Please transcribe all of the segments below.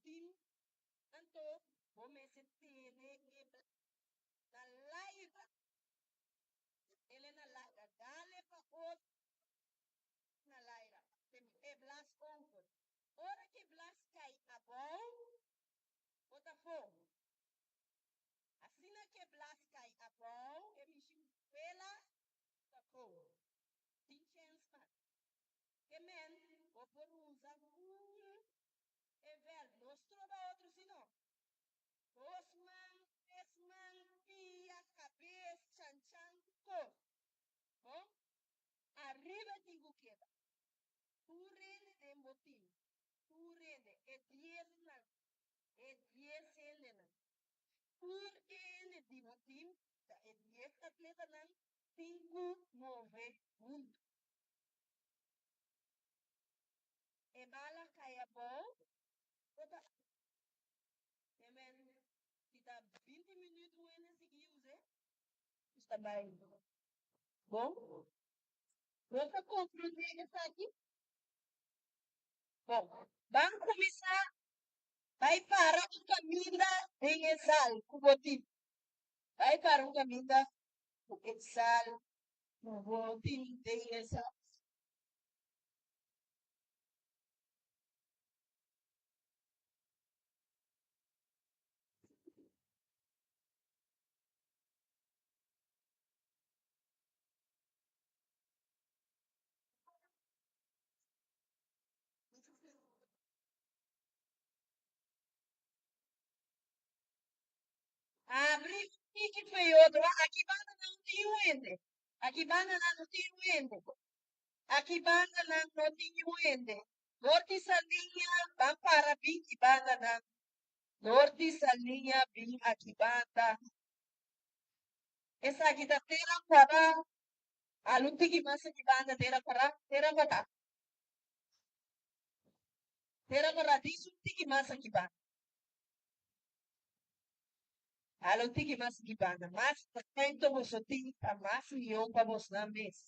tim, anto, come se tiene na laiva. Ele na laiva, dale pa outro na laiva. E blas onko. Ora que blas cai a bom, bota fogo. Assim que blas cai a bom, e me pela, bota fogo. Tem chance, man. Que men, o por usa e ver, nós troba outro senão. Osman, Esman, Pia, cabeça, Chan, co. Bom? Arriba digo queda. Tu rende de motim. Tu rende. É 10 nan. É 10 ele nan. Por ele de motim. É 10 atleta nan. 5, 9, 1. E bala caia bom. Outra. Amen. Kita 20 minutos ele seguiu, Zé. Está bem. Bom? Outra conclusão está aqui. Bom, vamos começar. Vai para o caminho em Exal, Cubotim. Vai para o caminho do Exal, Cubotim, em Exal. Abre que foi outro. Aqui banda não tem uende. Aqui banda não tem uende. Aqui banda não tem uende. Norte salinha, vamos para bem que banda não. Norte salinha, bem aqui banda. Essa aqui tá tera para. Alunti que massa que banda tera para. Tera para. Tera para. Disso que massa que banda. Alunti que massa que banda. Mas, tanto você tem a massa e eu para você na mesa.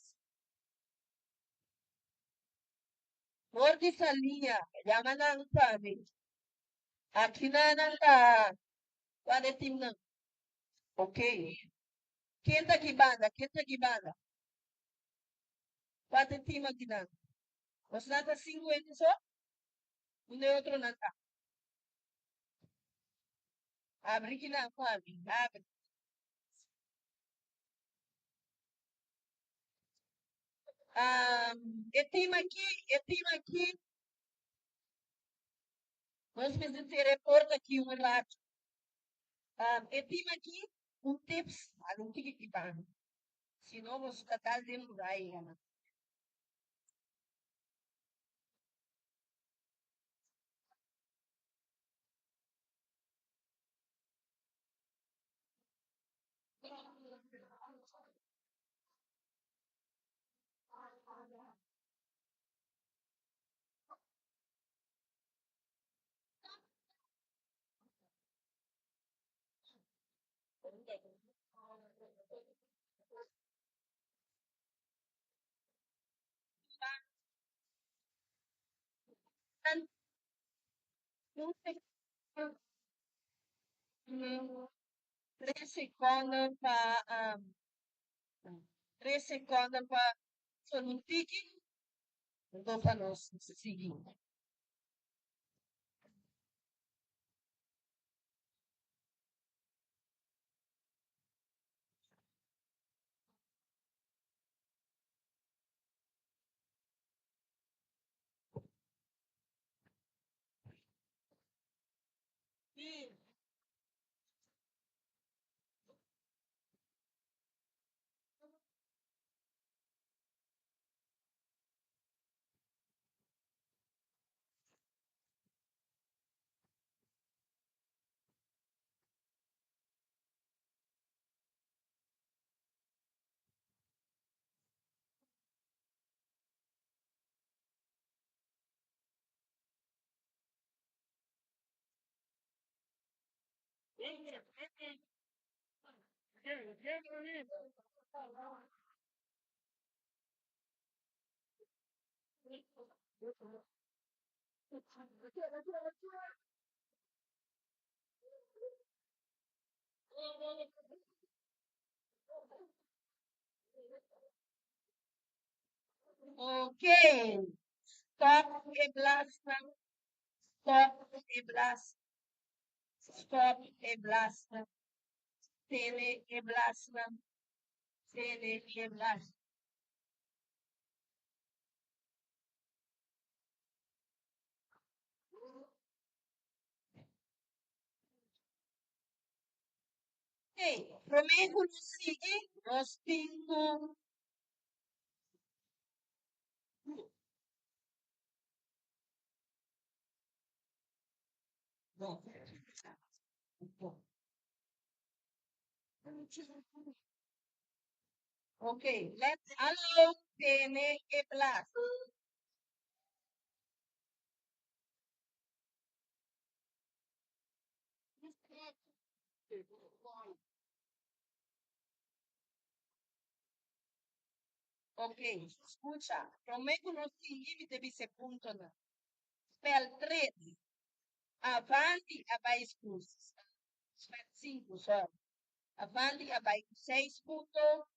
Norte salinha, llama ng sabi. Akinanan ka, panetim ng, okay. Kenta kibanda. Panetim ang ginan. Mas nata 50 so, une otro nata. Abre kinang sabi, abre. Etim aqui, nós precisamos reporta aqui um relato. Etim aqui, um tips, alum que kibanda. Senão, você está dentro daí, né? Não sei. 3 segundos para 3 segundos para solutique. Então, para nós seguir. Sim. Ok. Stop e blasta. Stop e blasta. Stop e blasta. Tene e blasta. Tene e blasta. Ei, Romeo não sigue. Nós temos. Bom. Ok, let's allow Tene e blasta. Ok, escucha. Romeo não sigue, deve ser ponto não. Spell 3. Avanti abaixo cruzes. Spell 5, só. Avanti abaixo 6 ponto.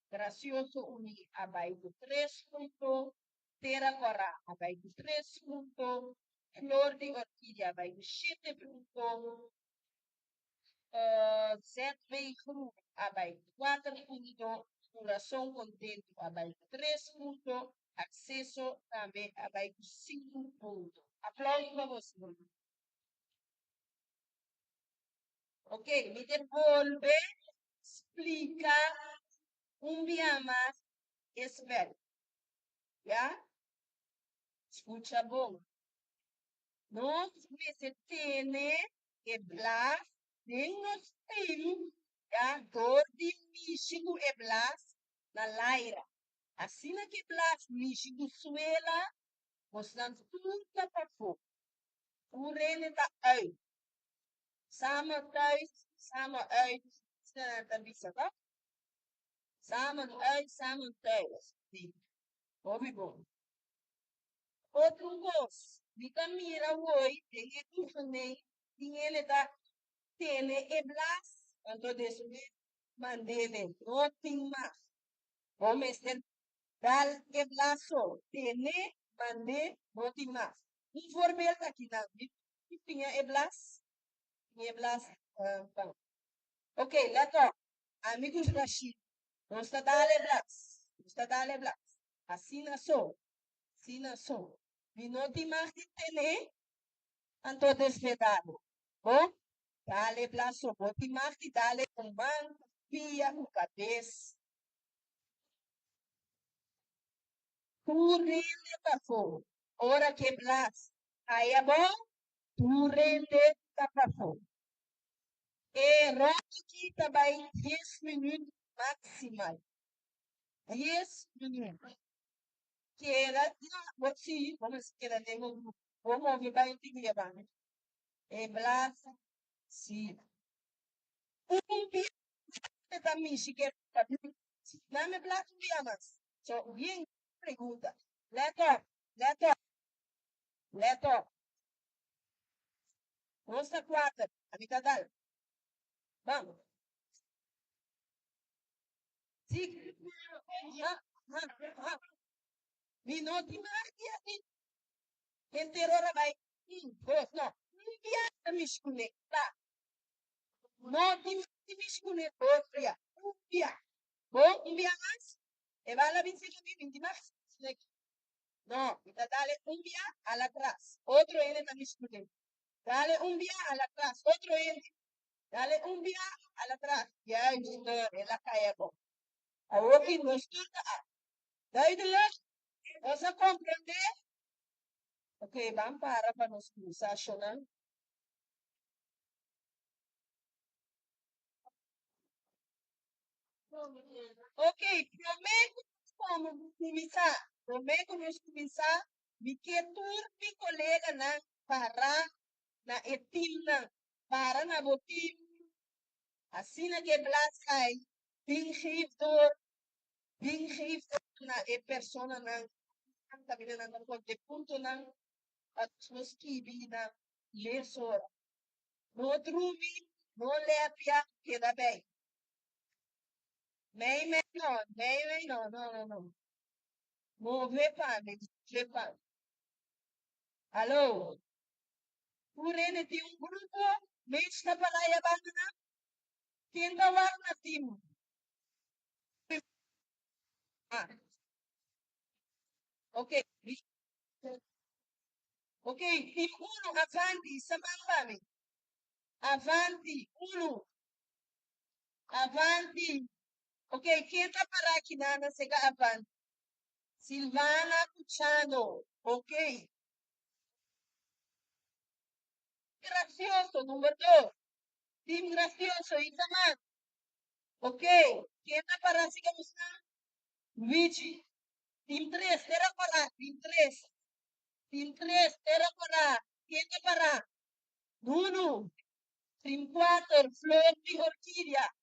Gracioso uni abaixo 3 ponto. Terra cora abaixo 3 ponto. Flor de orquídea abaixo 7 ponto. ZV Group abaixo 4 ponto. Coração contento abaixo 3 ponto. Acesso também abaixo 5 ponto. Aplausos para você. Ok, me devolve, explica un día más espero. ¿Ya? Escucha vos. Nós se tiene que hablar de nos tem, ya, dor de Michigo e Blas na Laira. Assim na que Blas Michigo suela, mostrando tudo para fora. O rene tá uit. Samen thuis, samen uit. Dan wie ze dat? Samen uit, samen thuis. Sim. Ouve bom. Outro gosto. Dica mira oi, tem que também. Tem ele da tene e blas. Quanto desse me mandele. Não tem mais. Vamos ter dal e blaso. Tene, mande, não tem mais. Informel aqui na tinha e blas. Tinha e blas. Ok, leto. Amigos Rashid. Não está dale blas. Não está dale blas. Assim na sou. Sinaso. Minoti tene anto desvedado. Bom, dale plazo, boti marti, dale com banco, pia, com cabeça. Tu rende para ora que blas. Aí é bom, tu rende para fora. E roto aqui também 10 minutos maximal. 10 minutos. Que era, sim, vamos que era, vamos ouvir bem o que é blas, sim. Da Michigan. Dame plato más. So, bien pregunta. Leto, leto, leto. Nossa quarta, habitadal. Vamos. Sí. Minuti martia. Enterora vai. No. Piata Michigan. No, ti Michigan. Fria. Pia. Bom, mais. E vai lá 20 mais. No, dale un día al atrás. Otro N también escuchen. Dale un día al atrás. Otro N. Dale un día al atrás. Ya, en la calle. Ahora que no estudia. Duidelijk. ¿Vas a comprender? Ok, vamos para nos cruzar, ¿no? Ok, prometo como começar. Prometo nos começar. Me que turbi colega na para na etina para na botim. Assim na que blasai. Bingiftor na e persona na também na de ponto na at suas kibi na lesora. No trumi Não lepia, queda bem. Nem melhor, nem melhor, não. Move para, me. Alô? Por ele tem um grupo, mês está para lá e abandonar, quem está lá na time. Ah, ok. Ok, time 1, avanti, samambami. Avanti, 1, avanti. Ok, quem está para aqui na sega avanti? Silvana Cucciano, ok. Gracioso, número 2. Team Gracioso, Isaman. Ok, quem está para sigamos na? Luigi. Team 3, terá para, Team 3. Team 3, terá para. Quem está para? Nuno. Team 4, Flor de Orquídea.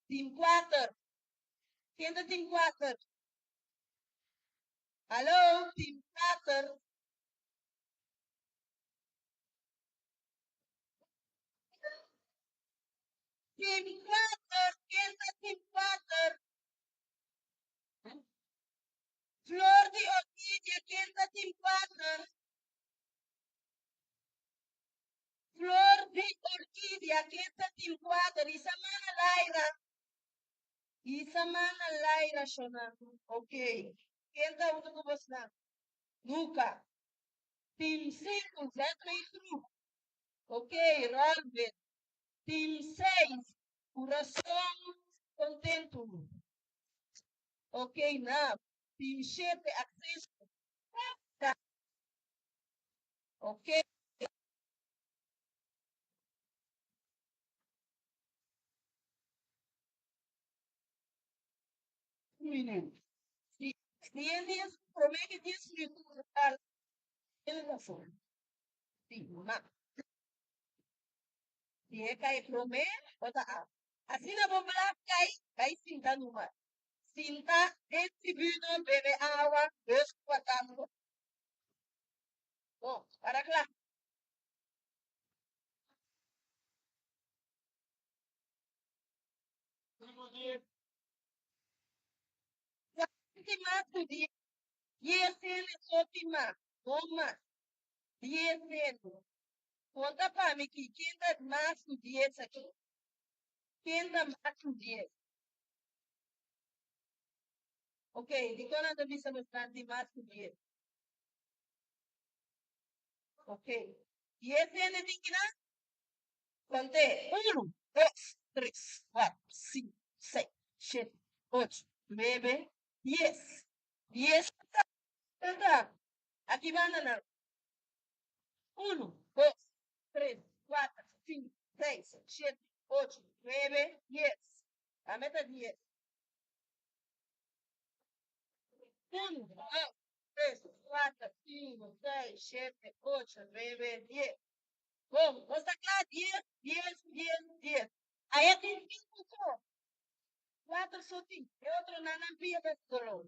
Team 4. Quem está Team 4? Alô, Team 4. Team 4, quem está Team 4? Flor de Orquídea, quem está Team 4? Flor de Orquídea, quem está Team 4? Isamana Laira. Isamana Laira, Shona. Ok. Quem está outro com você? Luca. Team 5, Zé True. Ok, Robert. Team 6, Coração Contento. Ok, now. Team 7, Acesso. Ok, um minuto. Clientes, promete 10 minutos. Telefone. Sim, uma. Se é cair promete, bota a. Assim na bomba cai cinta numa. Cinta, distribuidor, bebe água, dois, quatro. Bom, para lá. Última do dia. ISN última. Uma. ISN. Conta para mim que quem dá mais do dia aqui. Quem dá mais do dia? Ok, de quando a vista bastante mais do dia. Ok. ISN tem que dar? Contei. 1, 2, 3, 4, 5, 6, 7, 8, 9, 10. 10. Tá. Aqui vai andando. 1, 2, 3, 4, 5, 6, 7, 8, 9, 10. A meta é 10. 1, 2, 3, 4, 5, 6, 7, 8, 9, 10. Vamos, vamos taclar 10, 10, 10, 10. Aí tem 5 só. 4 sozinho. E outro na nampia da escola.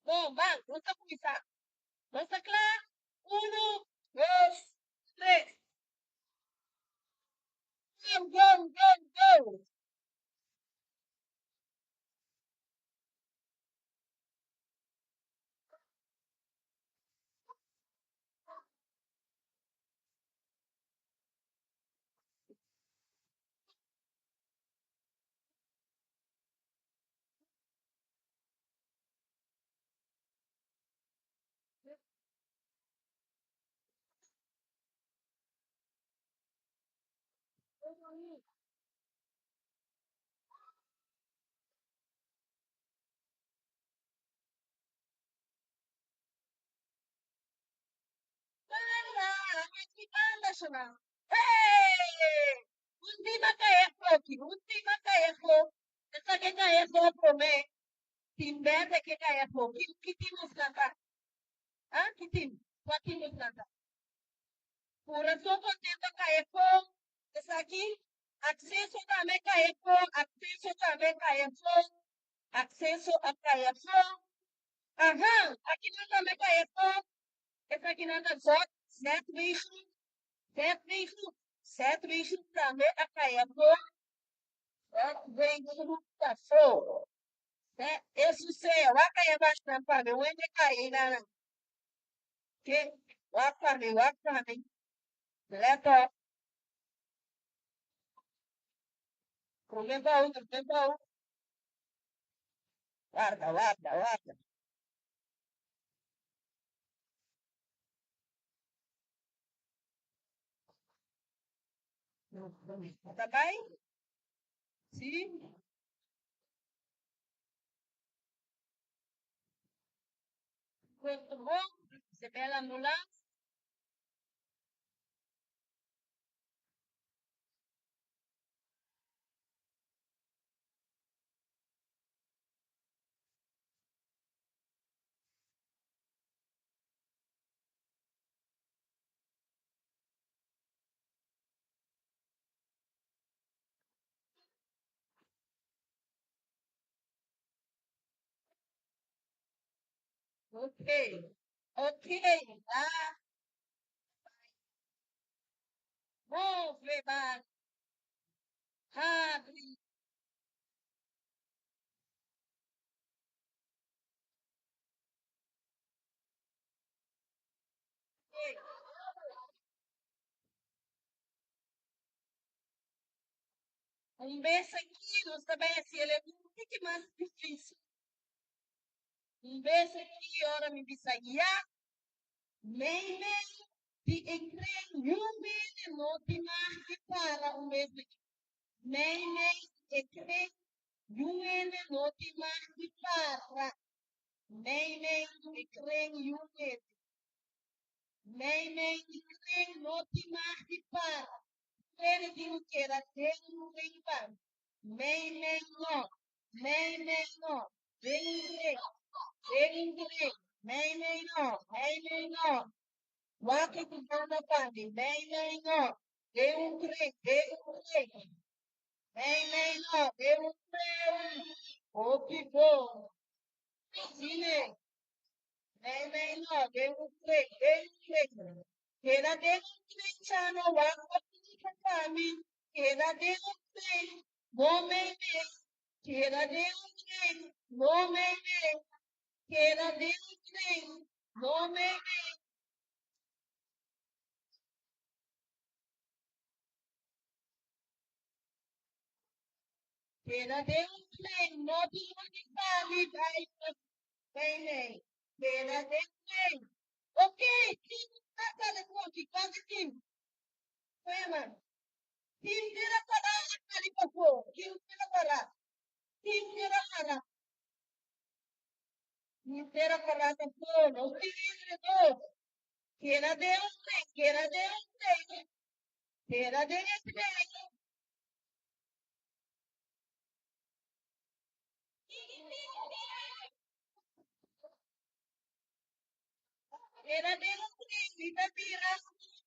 Bom, vamos, vamos começar. Vamos taclar. 1, 2, 3. Go, go, go, go. Anda, Shona. Hey! Ultima caefo aqui, última caefo. Essa que caefo prome. Timbete que caefo. Que timos nada. Ah, que tim? Qual timos nada? Pura só contenta caefo. Essa aqui, acesso também caefo. Acesso também caefo. Acesso a caefo. Aham, aqui não também caefo. Essa aqui não tá só. Sete bichos, sete bichos, sete bichos também a cair. Sete bichos da fogo. Esse céu, vai cair bastante para mim. Onde cair, né? Que? Vai para mim. Leto, comer baú. Guarda, guarda, guarda. Tá bem? Sim. Muito bom. Você pela ambulância? Ok. Ok. Ah, bom, Frebar. Abre. Um beijo aqui, nós também assim, ele é muito que mais difícil. Um beijo aqui, ora me bisagia. Meme, de ecrã, no de marque para um beijo aqui. Meme, ecrã, no de marque para. Meme, ecrã, Meme, ecrã, no de marque para. Ele diz que era dele no Rimban. Meme, no. Meme, no. Vem, vem, Meme, no. Meme, no. Wake kijana pande, nei nei no, de un tren, de un tren, nei no, de un tren, okipo, sine, nei no, de un tren, kera de un tren chano, wako pika kami, kera de un tren, no meme, kera de un tren, no meme, kera de un tren, no meme, kera de un tren, no de un tren, bem. Pena de bem. Ok, Kim, kata conti, quase Kim. Pema. Kim tira para ali papo. Kim tira para. Kim tira para. Kim tira para papo. No tira do. Quera de usted, quera de usted. Quera de usted. Quera de usted.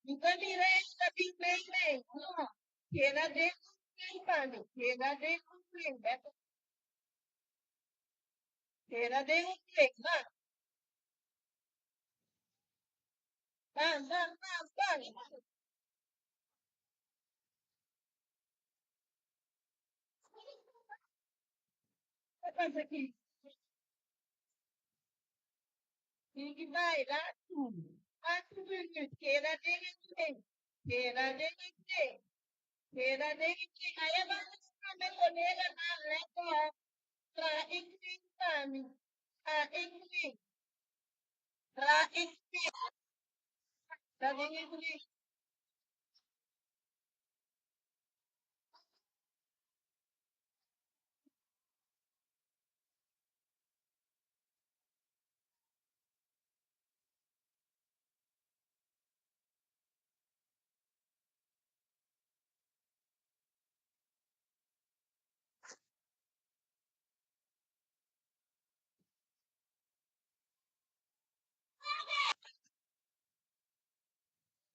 Nunca mira esta bem bem. No. Quera de usted, pani. Quera de usted. Quera de usted. Bam, bam, bam, bam. Faz aqui. Fique vai lá tudo. Quatro minutos. Queira dele tem. Queira dele tem. Queira dele tem. Aí vai ficar meconeira na letra para explicar-me. Para explicar. Para explicar. Para explicar.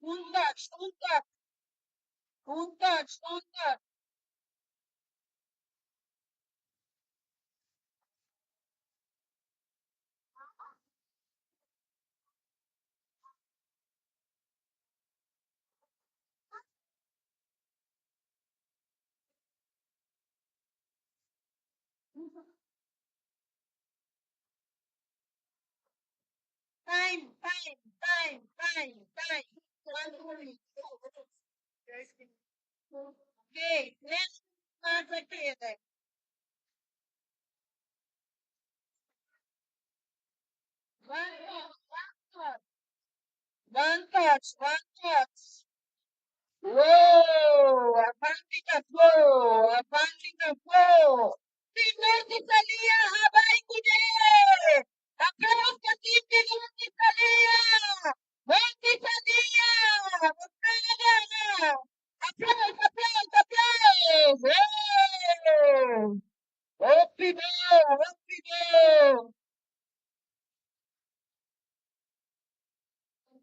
Touch, touch, touch, touch. time. One minute. Okay, next answer created. One one touch. Whoa, abanti ka flow. Timothy Salia, habay kude. Akaros ka Timothy Salia. Timothy Salia. Applause. Hey. Opido.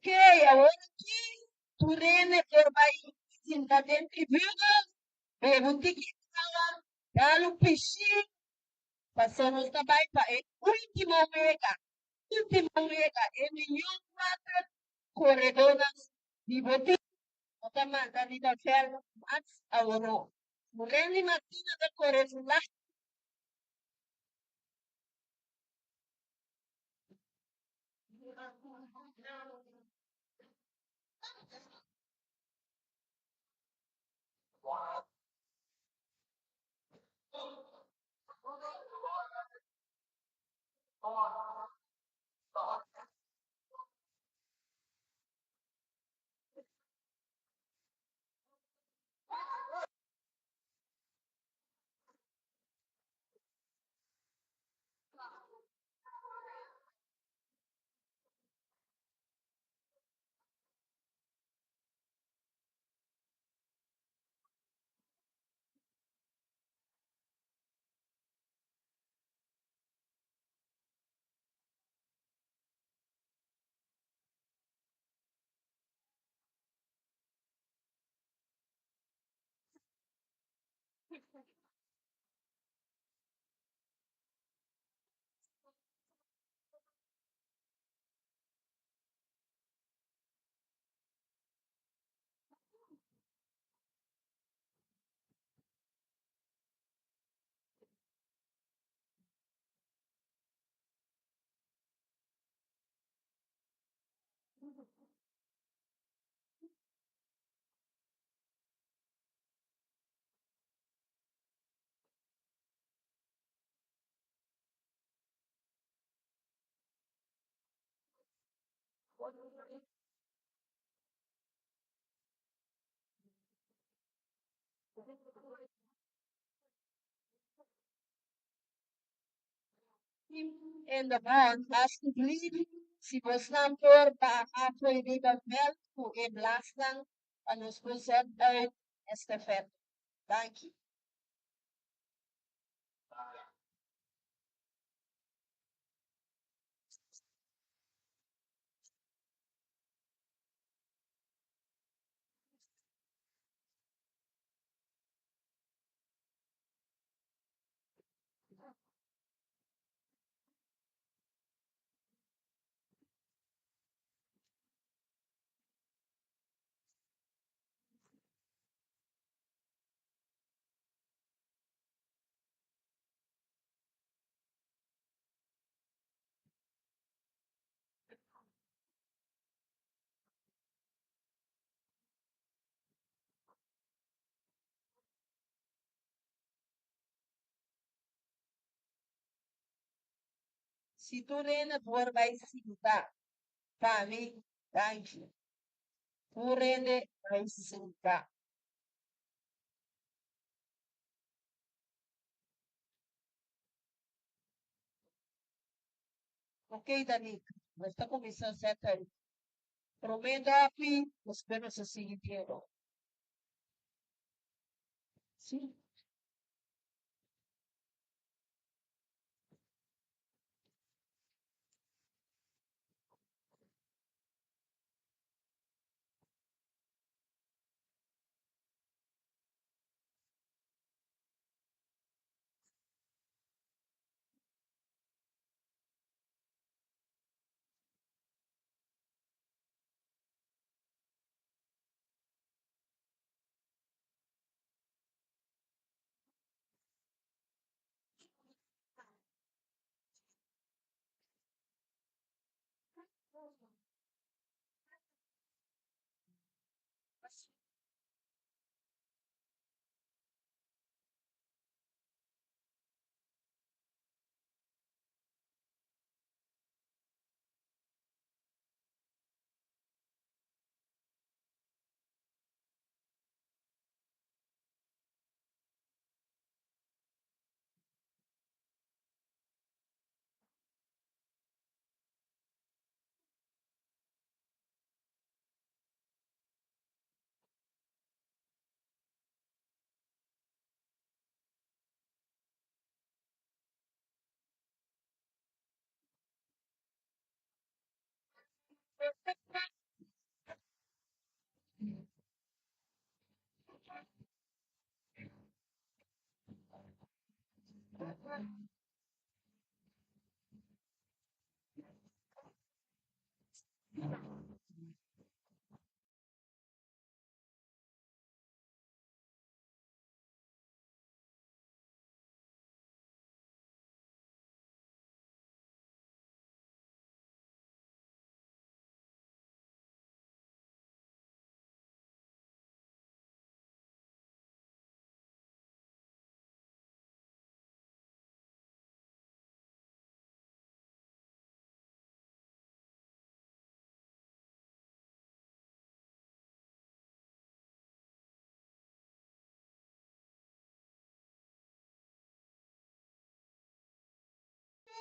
Okay, agora aqui, Turene vai ensinar dentro de Bürger, pergunte que fala, galo peixinho, passamos também para o último mega, é milhão quatro corredoras de botica, outra manda de da ferro, mas a oro. Mulher Martina da Corredora, in the bond, as to believe, si Bosnampur ba apoy riba mel ku e blastan, anos pusat ay estafet. Thank you. Si tu rena por vai sinta, kami, thank you. Tu rene vai sinta. Ok, Danik, basta começar a settle. Promenda aqui, espero se seguir. Sim.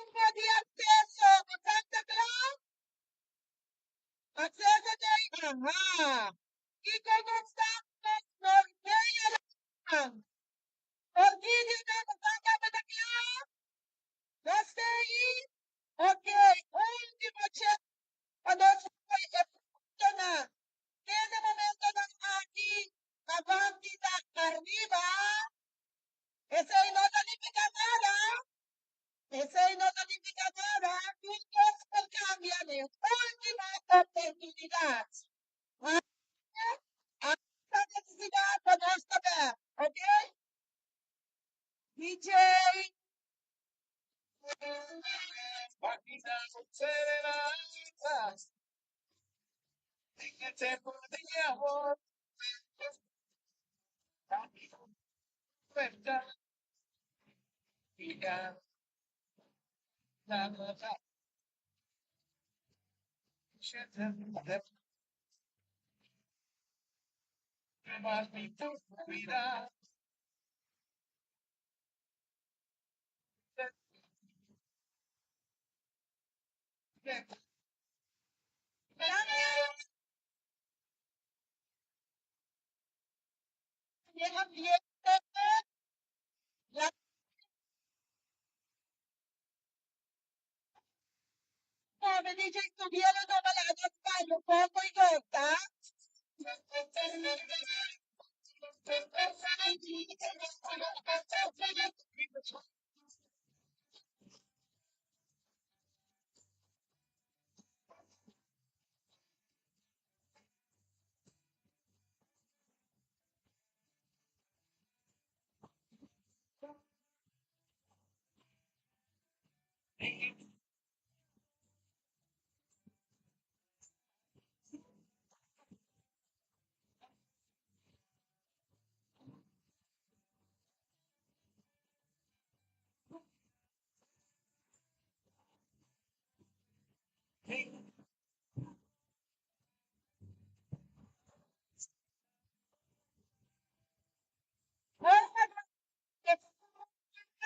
Turno di acceso a Santa Claus. Acceso day. Aha. Ikaw ng status ng Mayor lang. Pagkili na Santa Claus. Stay in. Okay. Ultimo check. Ano sa ito na. Kaya na momento ng ating Avanti na arriba. Esa ay nota limitadora. Esa ay nota limitadora. Juntos por cambiarles. Última oportunidad. Esta necesidad con esta vez. ¿Ok? DJ. El ambiente. La come dice studiare dove la sbaglio poco in volta.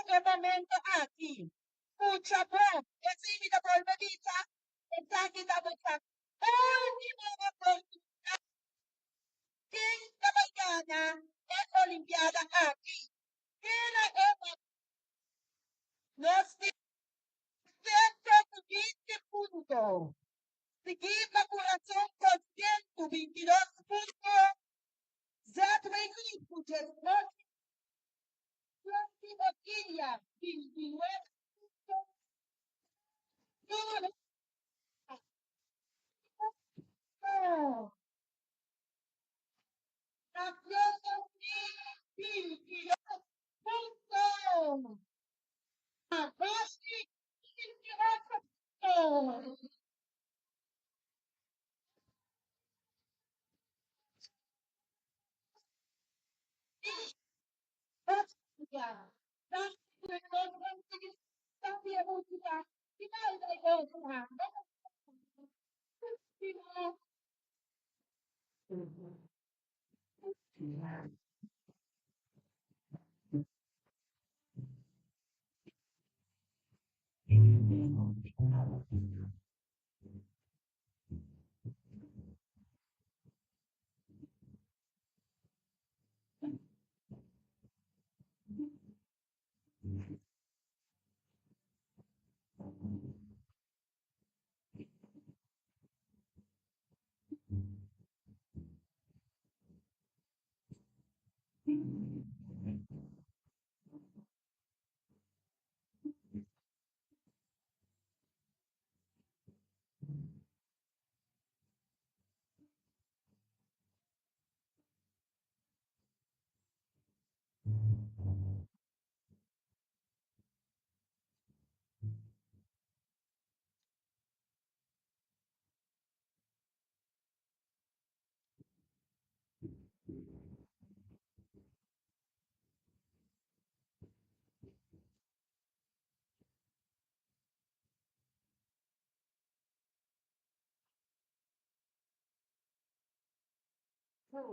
Che momento aqui. Pucha bom. Esse me da polveriza. Está aqui da boca. Última oportunidade. Quem vai ganhar essa Olimpíada aqui? Quem é nós temos 120 pontos. Seguimos a coração com 122 pontos. Zero equipos. Boquilla, 29 puntos. Nación 22 puntos. Abaixo 28 puntos. Música. Tapi música. Final da coisa. Yeah.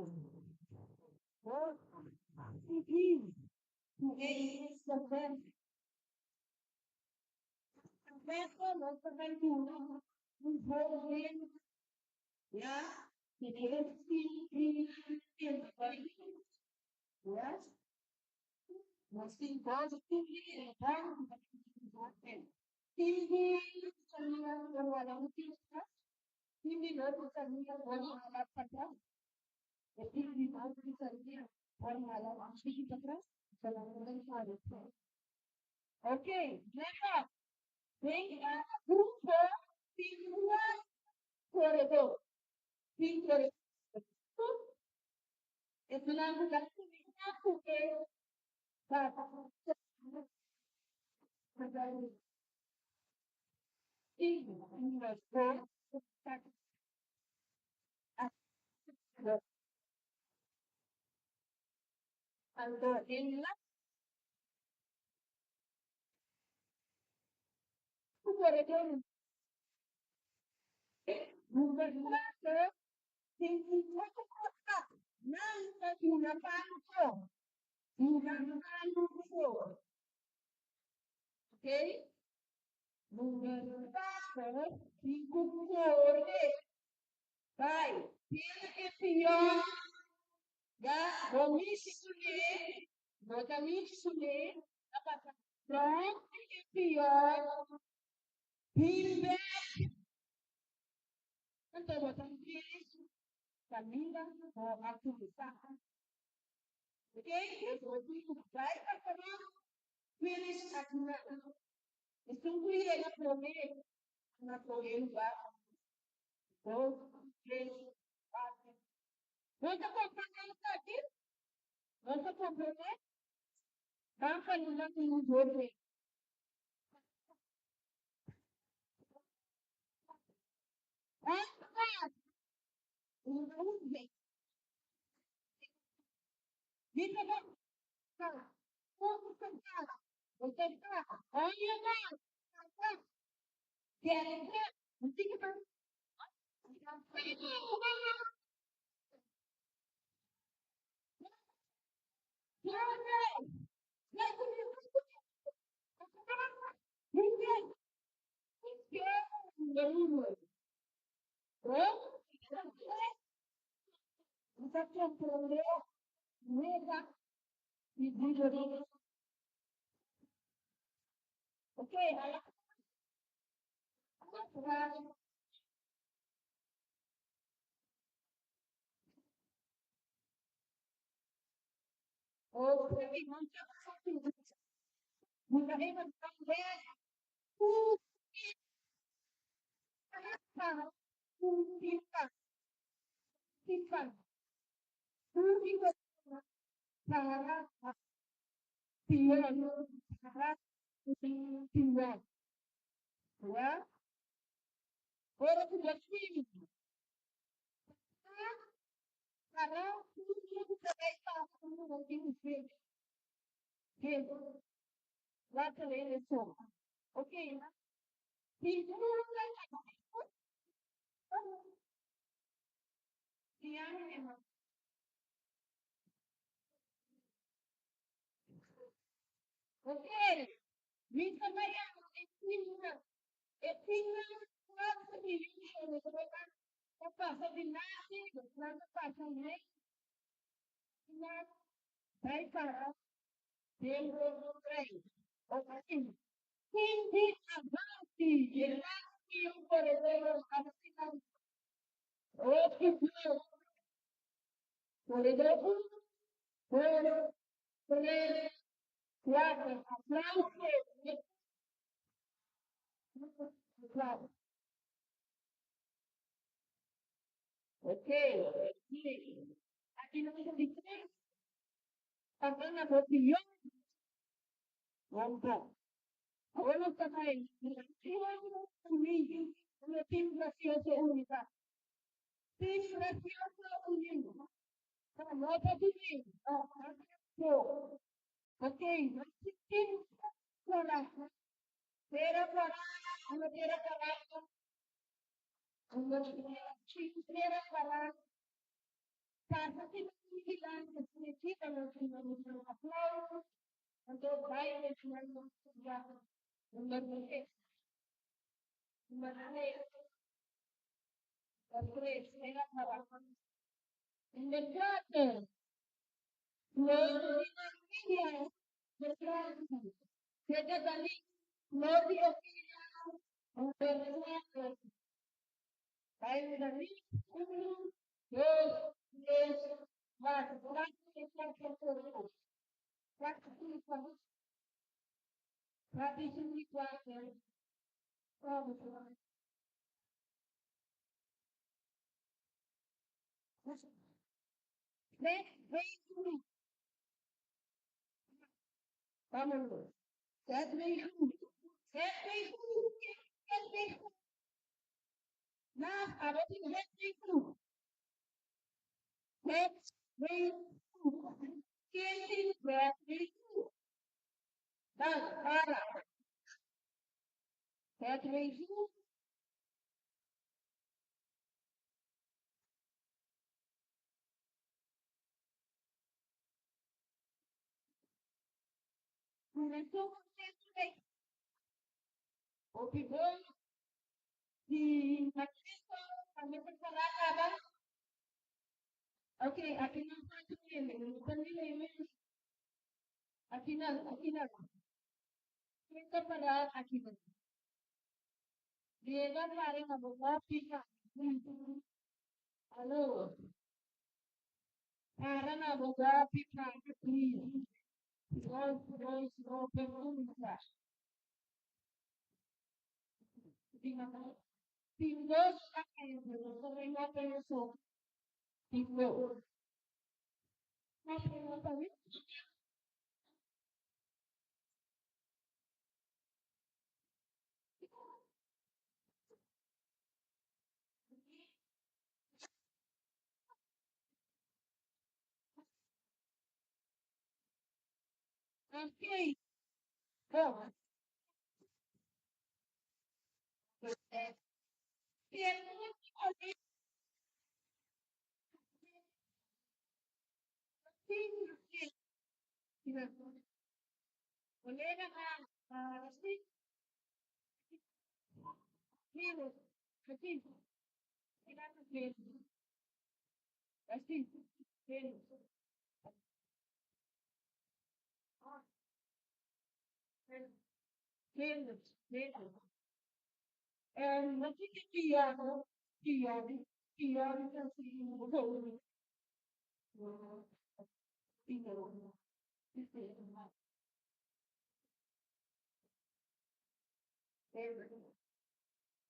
Yes. Mesti positively and important. Hindi kalian orang itu hindi lalu kalian orang alat patra. Jadi di mana kalian orang alat asli patra. Selamat hari. Okay, next. Venga, grupo, figura, corredor. Figura. Es una mujer que tanto en la corredor, gubernador, nanta una panto, una panto, ok? Gubernador, figura, vai, tiene que pior, ya, domicile, pronto que pior, pimbe, então botamos isso, Camila, ou a Tulipa, ok? Eu vou dizer, vai para falar, finish at night. Estudie na primeira, na primeira, dois, três, quatro. Vamos acompanhar isso aqui? Vamos acompanhar? Vamos fazer um jogo aí. Vamos ver. Dica da cara. Como cantar? Você tá? Olha lá. Quer ver? Não tem que fazer. Você quer aprender? Mega e diga. Ok? Ou você não quer muita gente vai ver o pipa, pipa, pipa, para piano, para piano, ya? Ora tu aqui, para tudo que vai estar com o que fez, que lá também é só, ok? E tu não vai piano, ok? Me trabalhamos em cima. Eu tinha 4 milhões de reais. Eu passo de nada, nada passa nem nada. Vai parar. Dentro trem. Assim, quem diz avance, ele que o corredor assim, outro corredor, dois, três, quatro, aplausos. Claro. Ok, aqui, aqui no de três, pagando a opinião, vamos lá. Agora também, comigo, eu tenho gracioso única. Tenho gracioso único. Nota comigo. Ok, nós temos coragem. Ter coragem, ter coragem. Ter coragem. Para sila nakikita natin ng applause, untuk baik dan semua memberkati, memberkati, saya harapkan memberkati, memberkati, memberkati. Kita tadi memberkati, memberkati. Saya tadi yes, yes, mas practicing requires problem. Vamos. Set me free. Set me free. Set me free. Now, I want you to set me free. Set me free. Set me free. Now, para. Set me free. Começou você também. O pivô de Cristo, a minha preparada. Ok, aqui não está tudo bem. Aqui não, aqui não. Kita pada aqui não. Dia kan hari na buka pika. Halo, hari na buka pika. Go pergunta. Tinggal pakai dulu, pensou. Tinggal. Ok, bom. Boleh dah, Menos, assim, menos, assim, menos, menos, menos. Não fica piano, piano, piano, assim, piano,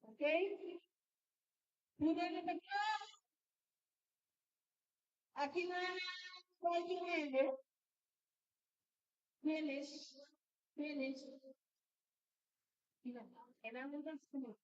ok? Mudando para cá, aqui na pode ver, finish, finish. Era muito assim.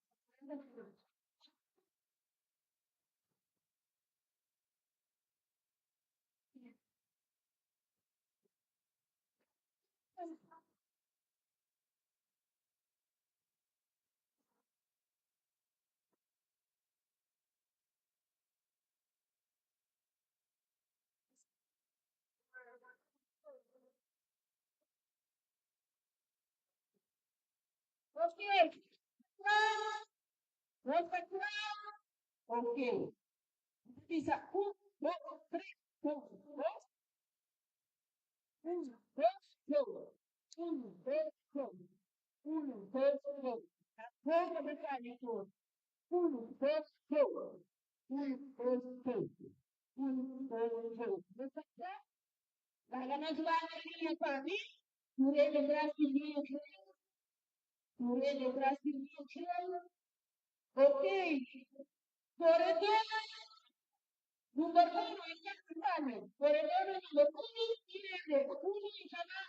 Ok, vamos para cá. Ok. Pisa, dois, três, dois, go. Go. Go. Vamos mecânico. Go. Go. Larga nas vagas para mim. Murelha brasileira. Murelha brasileira. Ok. Corredor número 1 exactamente. Corredor número 1 y medio. 1 y sana.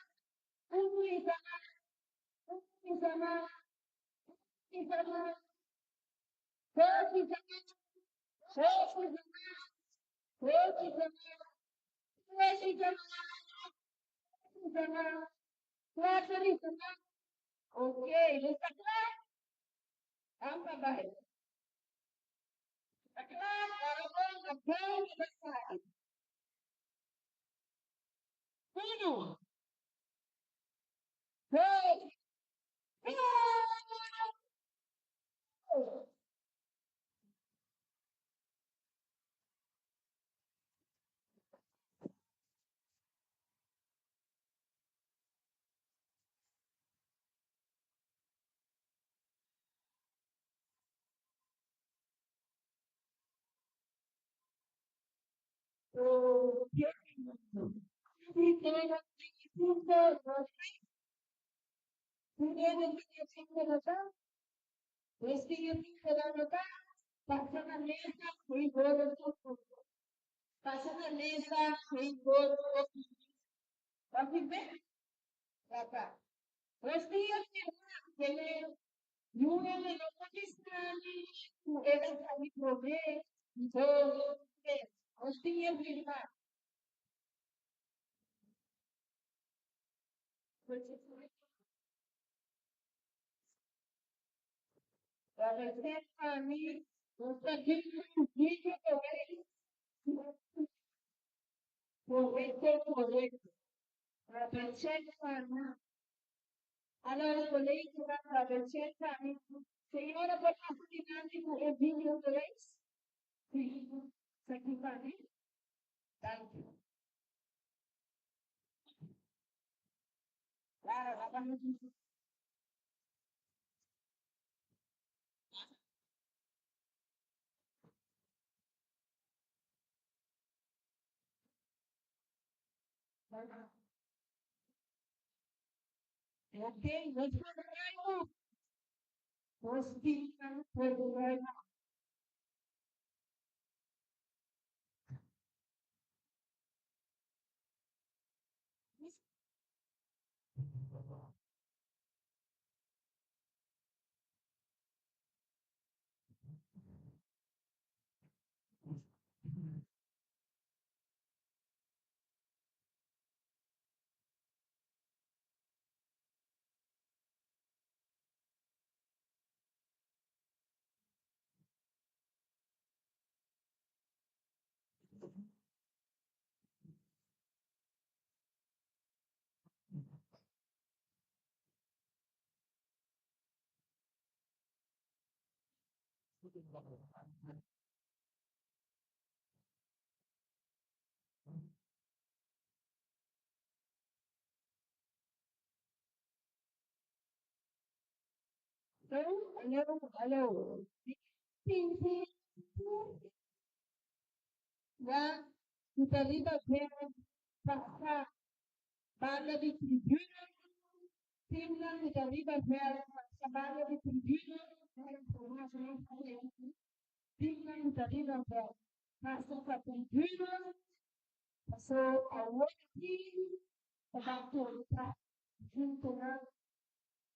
1 y sana. 1 y sana. Y sana. 2 y sana. 3 y sana. 4 y sana. 3 y sana. 5 y sana. 4 y sana. Ok. ¿Está claro? Vamos abaixo. Está claro? Agora vamos abaixo. Uno, dos, passa na mesa, rigor, passa na mesa, rigor, pode ver? Pra cá. Respira, ele não é melhor pakistaní, ele está me prover, então, respira, vira. Para ser para mim, você tem que vídeo também, correto, correto. Para ser para mim, allora colleghi la ricetta, signora può cucinare un video di lei? Sì, sai fare? Tanto. La ok, let's go right now. Let's speak right now. So, hello. Sim, sim. Já, kita lihat dia pasca bala di tribuna, timnan kita lihat dia pasca bala di tribuna, timnan kita lihat dia pasca tribuna, passou ao outro time, bateu para junto na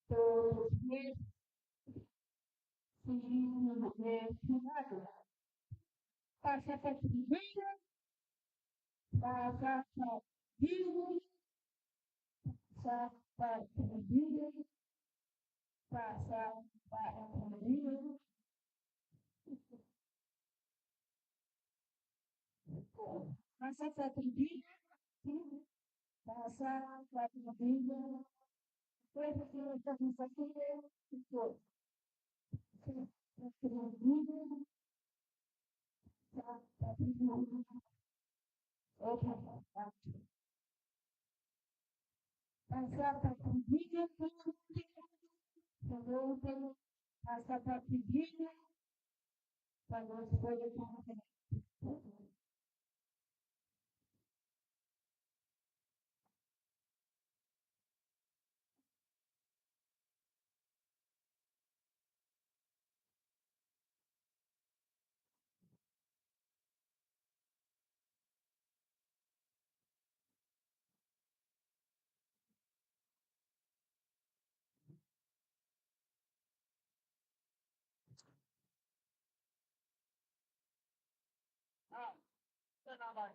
do final, passa para tribuna, passa para tribuna, passa para tribuna, passa para tribuna, passa para tribuna, passa para tribuna, depois aqui nós estamos aqui, ficou tribuna, passa tribuna, outra parte, passa para tribuna, também passa para tribuna, para nós poder ah, trabalho.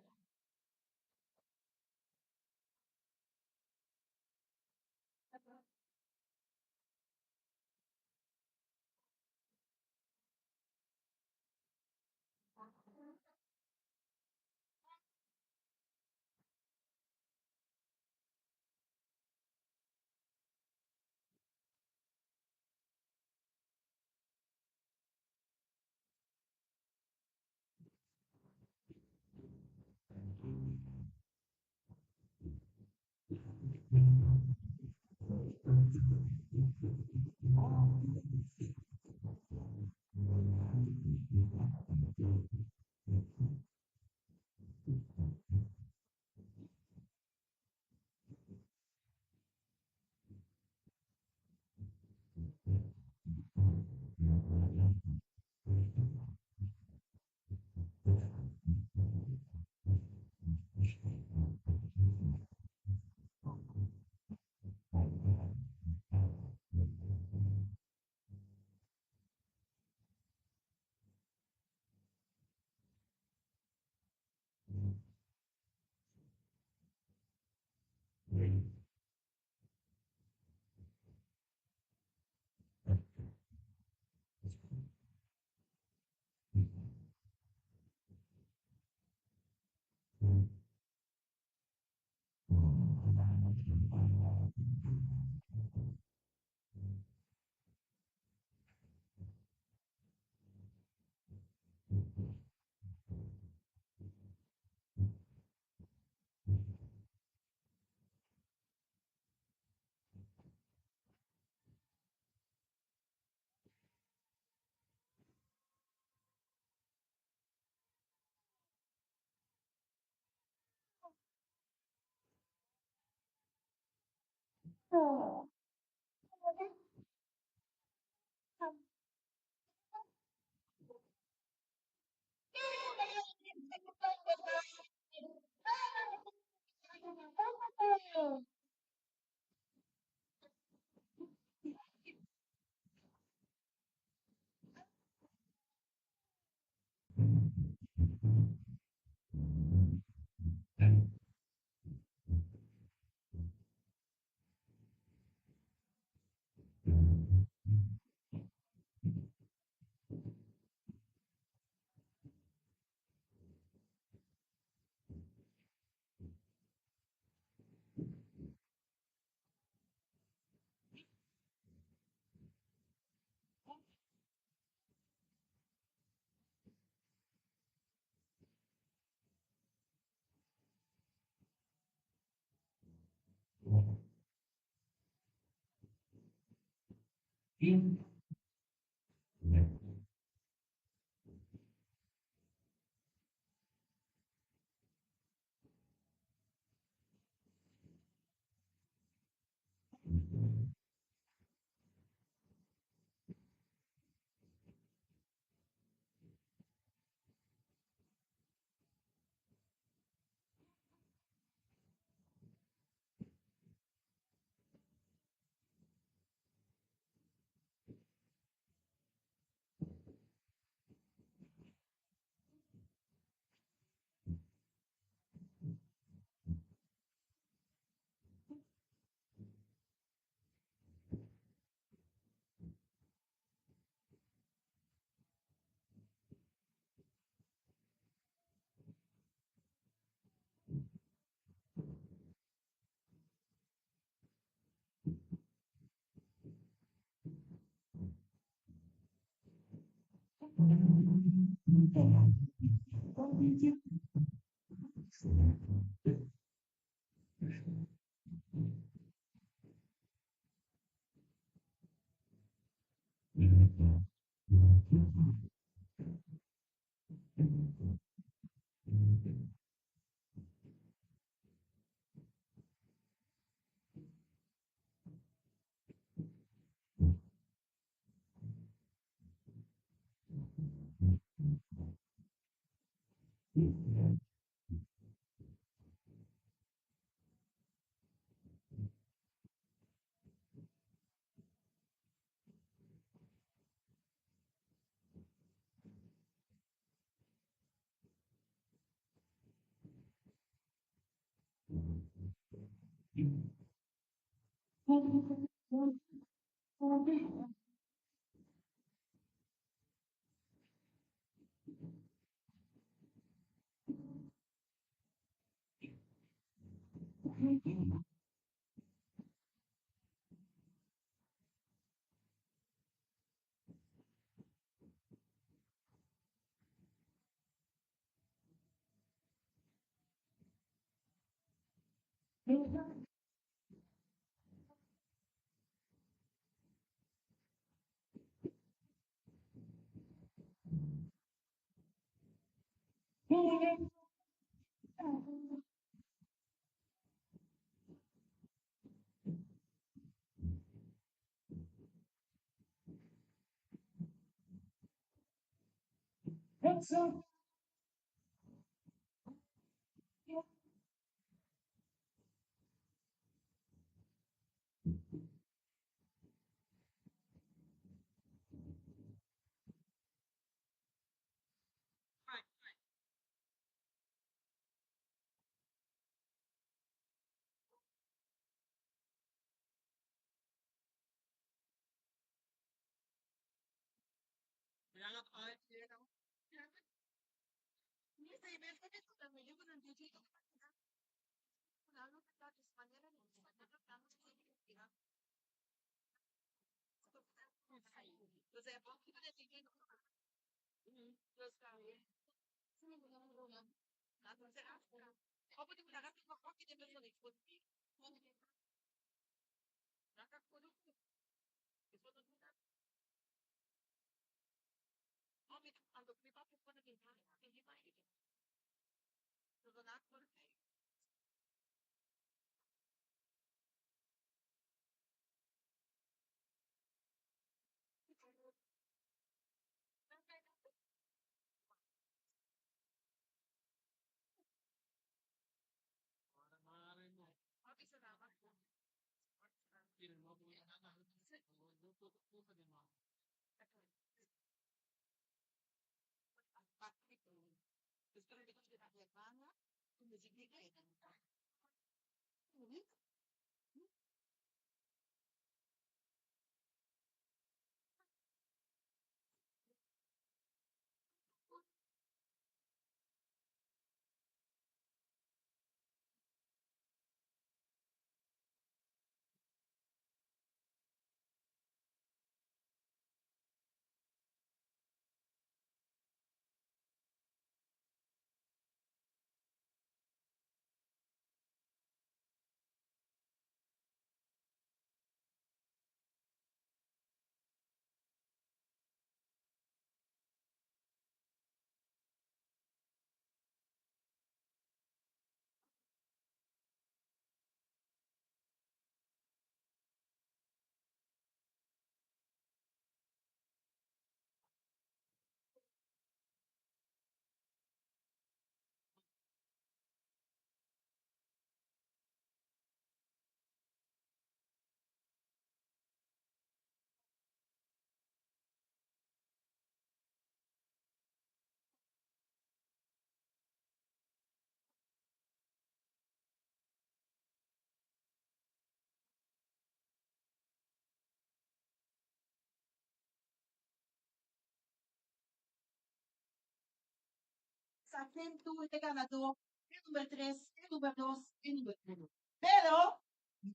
Sa frente tu te ganador, é número 3, é número 2, é número 1. Pero,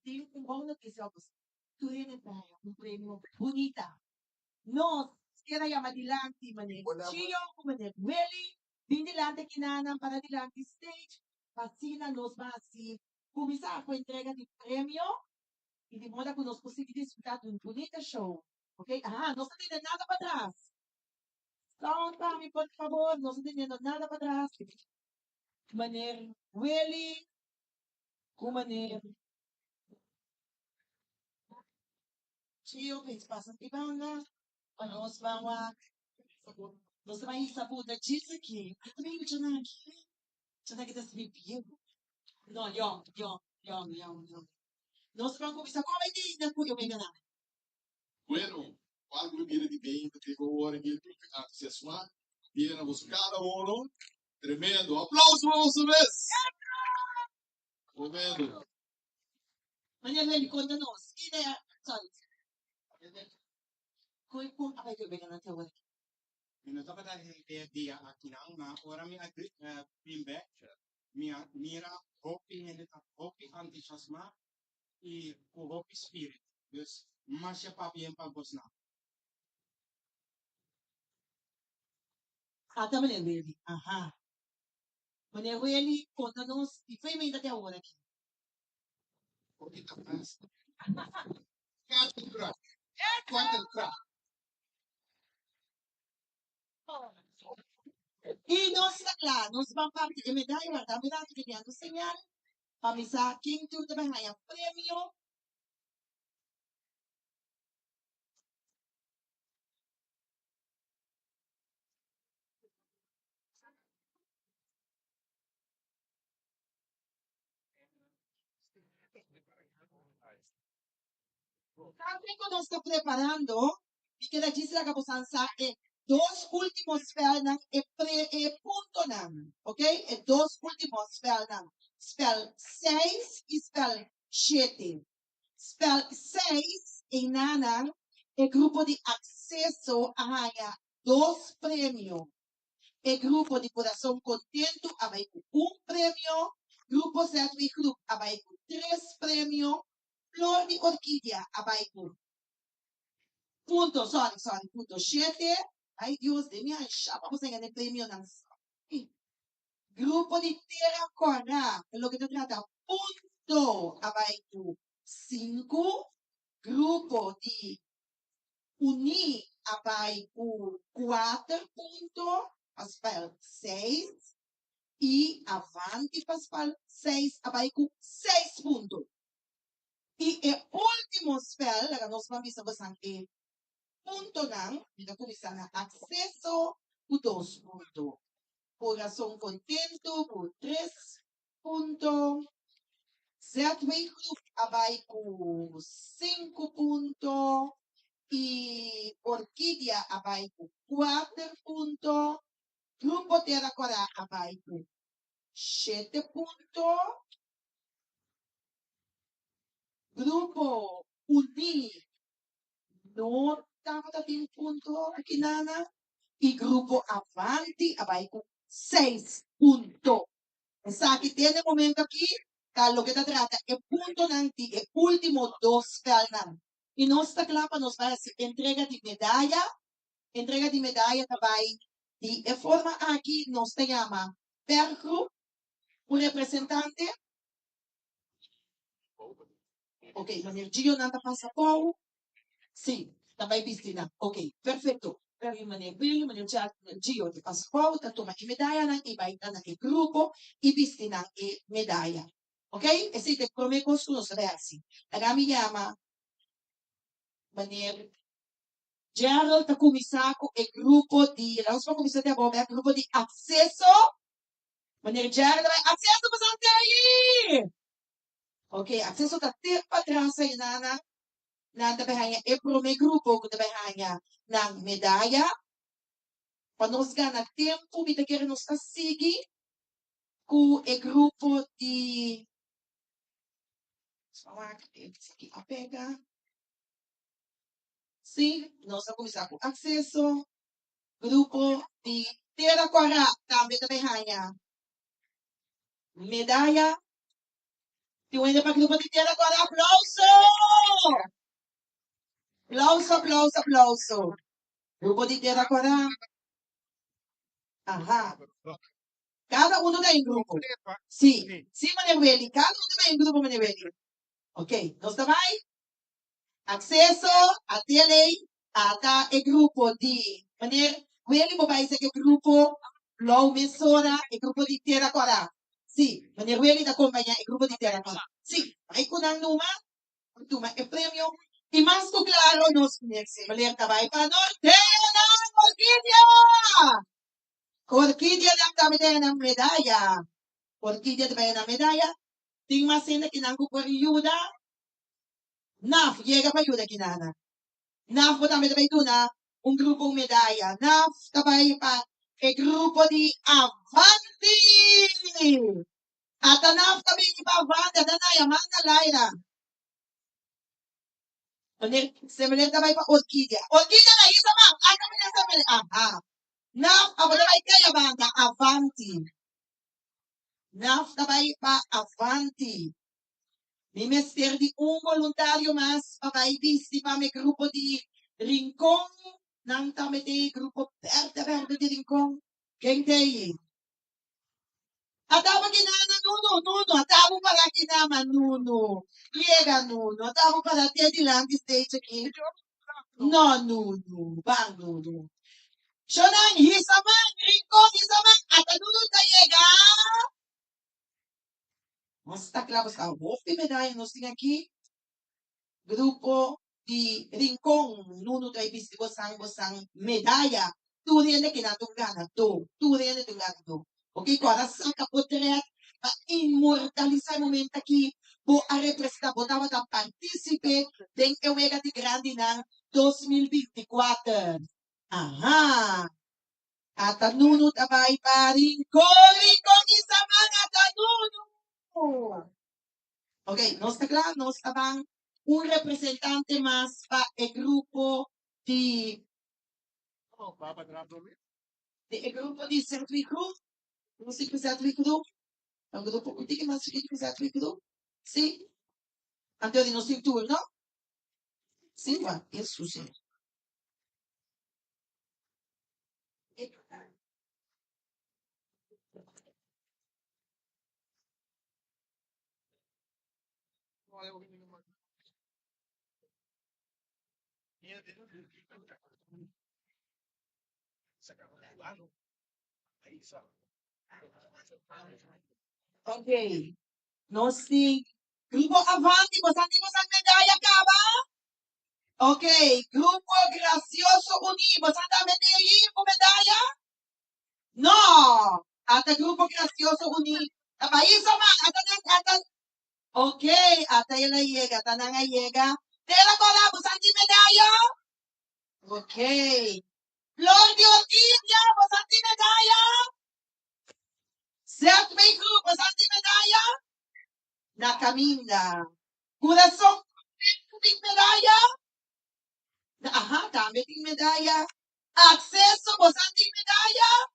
tem uma notícia para você. Tu ainda um prêmio bonita. Nós, kaya yung madilante manin. Chiyo, kumanin. Really, dinilante kinanan para dilante stage. Pasina nos basi. Kumisa ako entrega de prêmio. E de modo que nós conseguimos disfrutar de um bonito show. Ok? Ah, não está tendo nada para trás. Sound para mim, por favor. Não está tendo nada para trás. Maneira, really, com maneira. Chiyo, que passa de banda. Para nós, vamos. Você vai saber da disso aqui. Também o Janaki. Janaki das BPM. No, yon. Non si preoccupi, sta come di da cui io vengo là. Bueno, algo viene de bem, que agora aqui entusiasmado, viene a buscar a uno, tremendo, aplauso vamos vez, tremendo. Ma ne avevi conta no, schide, sai. Coi pun apa itu vengo nanti awal. Minutaka dahil dia akinang na ora mi agri bimbe mira hopi entusiasma e o hopi spirit. Dus masya papi yang pagos na. Ata me ne avevi. Aha. Ma ne avevi conta no, i fai me dati awal aqui. Bonita fans. Quanto crack, quanto crack. Y nos vamos a partir de medalla, ¿verdad? Mira, que ya nos señal. Vamos a quien tú te vas a premio. También nos está preparando, y que la Gisela Caposanza, dos últimos spells, punto nam, ¿ok? Dos últimos spells, spell 6 y spell 7. Spell 6 en Nanan, el grupo de acceso a dos premios. El grupo de corazón contento abai un premio. Grupo Servi Group abai tres premios. Flor de orquídea abai punto, punto 7. Ay Dios de mí, ay, vamos a ganar el premio. Grupo de Tierra Cora, lo que te trata, punto abai 5. Grupo de Uni abai 4 puntos, Aspel 6. Y Avanti Pascual 6 abai 6 puntos. Y el último spell, la nos vamos a ver el punto lang, mira kung isa na acceso por 2 puntos. Corazón contento por 3 puntos. Zetway Group abai por 5 puntos. Y Orquídea abai por 4 puntos. Grupo Terra Cora abai por 7 puntos. Grupo Uni no estamos en punto aquí nada. Y Grupo Avanti abai con 6 puntos. O sea, que tiene momento aquí, lo que te trata, el punto nanti, el último dos pelnan. Y nuestra clapa nos va a decir entrega de medalla tabai. Y de forma aquí nos te llama per group, un representante. Ok, meneer Gio nanta passa por. Sim, também piscina. Ok, perfeito. Pero meneer Billy, meneer Gio, de passa por, toma a medalha na ibaita na grupo e piscina e medalha. Ok? Esse é o primeiro curso nos versi. Agora me chama meneer Gerald tá começar com o grupo de, nós vamos começar agora o grupo de acesso. Meneer Gerald vai acesso para aí. Ok, acesso tá tempo atrás aí na bahaya e primeiro grupo que bahaya ng medalha. Panos ganha tempo, bita quer nos seguir com o grupo de aqui apega. Sim, nós vamos começar com acesso. Grupo de Terra Cora também da bahaya. Medalha. Tiwende para grupo de Terra Cora, aplauso! Aplauso, aplauso, aplauso. Grupo de Terra Cora. Ajá. Cada uno tem grupo. Sim, sim, Maneweli. Cada uno tem grupo, Maneweli. Ok, nós também. Acesso a tele, a o grupo de. Maneira, ele vai ser o grupo, low mensura, o grupo de Terra Cora. Sim, maneira, ele acompanha o grupo de Terra Cora. Sim, vai com a numa, o prêmio. E mais claro, nós conhecemos. Maneira, vai para norte, Orquídea! Orquídea também na medalha. Orquídea também na medalha. Tem uma cena que não por ajuda. NAF, llega para ajuda aqui, Nana. NAF, também também tu na um grupo medalha. NAF, também para o grupo de Avanti. At a NAF também para Avanti. Danaya, manga Laira. Semelhante também para Orquídea. Orquídea na isa, ma'am. Ay, kami na semelhante. Aha. NAF, abo também kaya banda. Avanti. NAF também para Avanti. Mi mister di un volontario mas papaibisi pa may grupo di Rincon nang tamete grupo verde di Rincon kentay. Atabo kinana nuno atabo para kinama nuno liega nuno atabo para te di lang stage aqui no nuno bang nuno Shonang hisamang, rincon hisamang, at anunod na yega. Mas taklapos ka, Wolf di medalya nos aqui. Grupo di Rincon, nuno da ibis bosang medalha. Tu rende que na tungana to. Tu rende tungana to. Ok, coração capotret, a imortalizar momento aqui, bo a representar, botava da participe, tem eu era de grande na 2024. Aha. Ata nuno tabay pa Rincon isa mga ata nuno. Ok, nos está claro, nos estaban un representante más para el grupo de, el grupo de Cervico. No sé qué es Cervico. El grupo que más que es Cervico. Sí. Antes de no sé tú, ¿no? Sí, va, eso sí. Ok. Nos sí. Grupo Avanti, vos antimos medalla acaba. Ok, Grupo Gracioso Unido, vos antimos medalla? No. Hasta Grupo Gracioso Unido. País man, hasta ok, hasta ella llega, hasta nanga llega. Te la cola, vos medalla? Ok. Flor de Orquídea, vos medalla? Seth Group, vos medalla? Na caminda. Coração, tem medalha? Ajá, também tem medalha. Acesso, você tem medalha?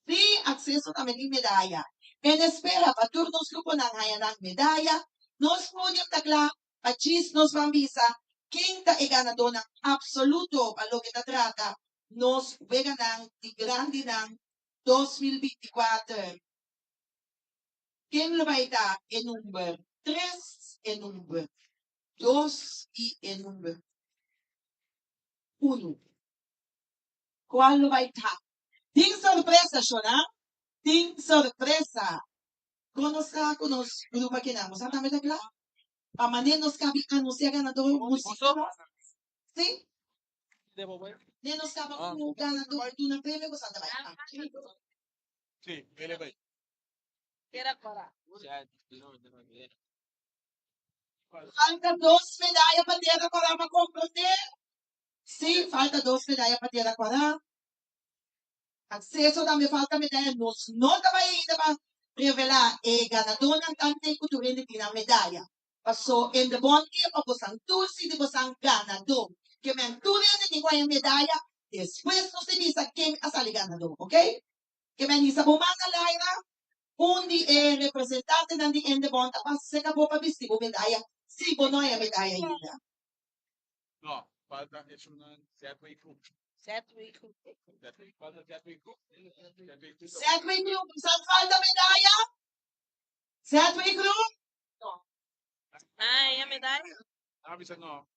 Sim, acesso também tem medalha. En espera, para turnos grupo ng haya ng medalya, nos podium takla, pachis nos bambisa, quem ta e ganador ng absoluto, palo kita trata, nos vega ng grande ng 2024. Quem lo vai dar en número 3, en número 2 y en número 1. ¿Cuál lo va a estar? Ting sorpresa, Shona. Ting sorpresa. Conozca, grupo que namos. ¿Sabes también la? Pamané nos cabe anunciar ganador música. ¿Sí? Ne nos cabe un ganador de una premio. ¿Vos anda va? Sí, vele bem. Quiera para. Falta 2 medallas para tierra para comprender. Sí, falta 2 medallas para tierra para. Acceso também falta medalha. Nós não estava ainda para revelar o ganador ng tante cultura de tina medalha. Passou em the bond que para você tusi de você ganador. Que me tudo de qual medalha. Depois você diz quem é o ganador, ok? Que me diz a bomana Laira, onde é representante ng in the bond para se acabou para vestir a medalha. Se não é a medalha ainda. No, falta isso na Setway Group. Setway Group. Falta Setway Group. Setway Group, saan falta medalha? Setway Group? Ay, a medalha? Sabi sa no.